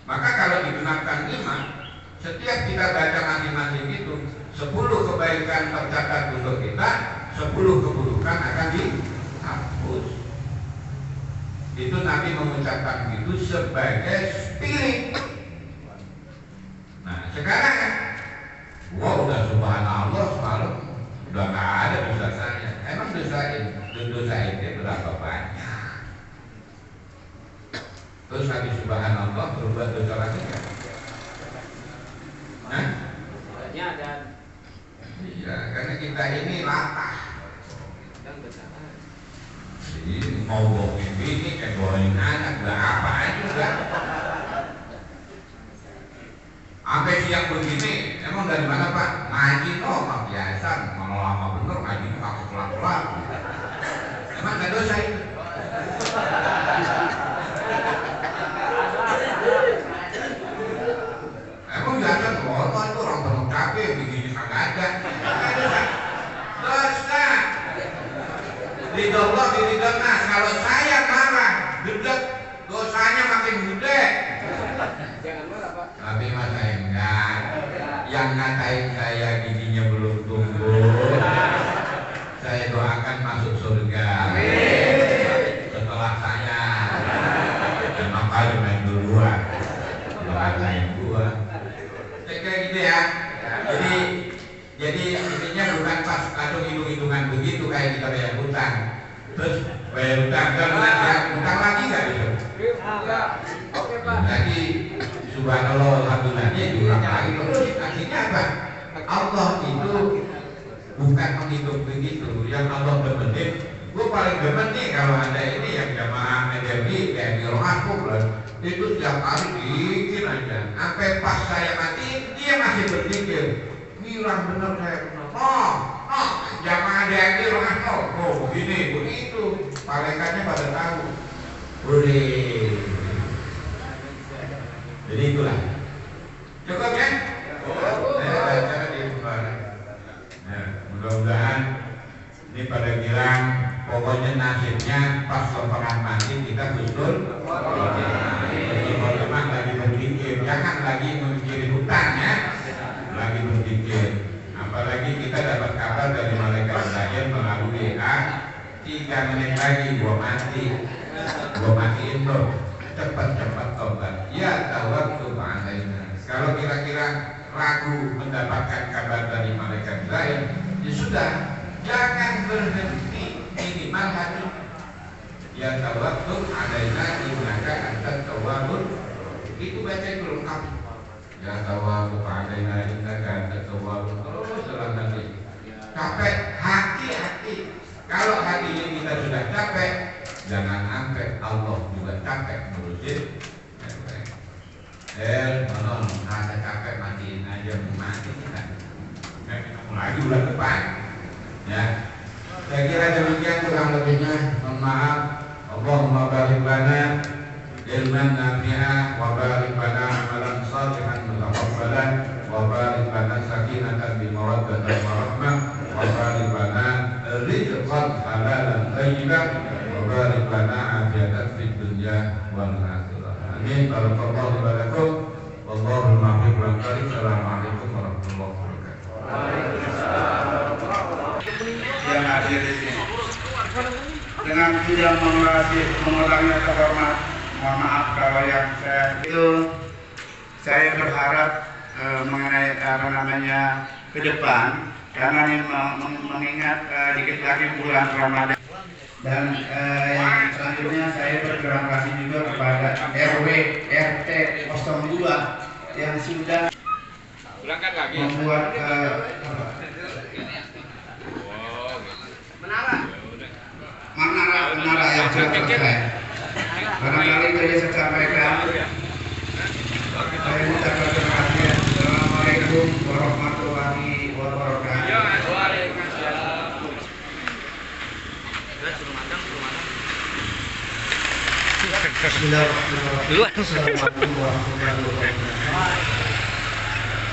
Maka kalau digunakan 5, setiap kita baca masing-masing itu 10 kebaikan tercatat untuk kita, 10 keburukan akan dihapus. Itu Nabi mengucapkan itu sebagai spirit. Nah sekarang kan, udah subhanallah semalam udah nggak ada dosa saya. Emang dosa itu berapa banyak? Terus habis subhanallah berbuat dosa lagi kan? Nah, ada. Iya, karena kita ini latah. Ini mau bohongin bini, bohongin anak, gak apa aja udah. Sampai siang begini, emang dari mana Pak? Ngaji mah biasa, mau lama bener ngaji pakai pelan-pelan. Emang gak dosa itu? Emang biasa ngono itu orang penuh capek, begini kagak ada. Dosa. Ridho Allah diridho nas. Kalau saya marah, gedek, dosanya makin gede. Jangan marah Pak. Tapi masa enggak. Yang ngatain saya giginya belum tumbuh. langsung hitung-hitungan begitu kayak kita bayar hutang. Terus bayar hutang dan bayar hutang lagi nggak itu? Oke Pak. Jadi subhanallah alhamdulillahnya diulang lagi terus. Akhirnya apa? Allah itu bukan menghitung begitu. Yang Allah bermenit, gue paling demen nih kalau ada ini yang jamaah MDMI kayak di rumahku itu setiap hari bikin aja. Sampai pas saya mati dia masih berpikir, bilang bener saya bener. Jamaah MDMI rumahku, begini begitu. Malaikatnya pada tahu. Boleh. Jadi itulah. Cukup ya? Mudah-mudahan ini pada bilang pokoknya nasibnya pas lepas mati kita husnul khotimah. Lagi berpikir, jangan lagi memikir hutangnya, lagi berpikir. Apalagi kita dapat kabar dari malaikat Israel melalui WA 3 menit lagi gua matiin tuh, cepat-cepat tobat ya tawaktu alaina. Kalau kira-kira ragu mendapatkan kabar dari malaikat Israel, ya sudah, jangan berhenti minimal hati ya tawaktu alaina innaka antat tawwabur. Itu baca itu lengkap ya tawaktu alaina innaka antat tawwabur. Terus dalam hati capek, hati-hati. Kalau hatinya kita sudah capek, jangan sampai Allah juga capek ngurusin. Rasa capek matiin aja, mati kita. Lagi bulan depan. Ya. Saya kira demikian kurang lebihnya. Mohon maaf. Allahumma barik lana ilman nafi'ah wa barik lana amalan shalihan mutaqabbalan wa barik lana sakinatan bi mawaddatan wa rahmah wa barik lana rizqan halalan thayyiban wa barik lana afiyatan fid dunya wal akhirah. Amin. Barakallahu lakum. Wallahul muwaffiq wal hadi. Assalamualaikum warahmatullahi wabarakatuh. Yang hadir di sini dengan tidak mengurangi terhormat, mohon maaf kalau yang saya berharap mengenai ke depan, karena ini mengingat dikit lagi bulan Ramadan. Dan yang selanjutnya saya berterima kasih juga kepada RW RT 02 yang sudah membuat menara yang sudah selesai. Barangkali itu yang saya sampaikan. Saya mengucapkan terima kasih. Assalamualaikum warahmatullahi wabarakatuh. Bismillahirrahmanirrahim. Assalamualaikum warahmatullahi wabarakatuh.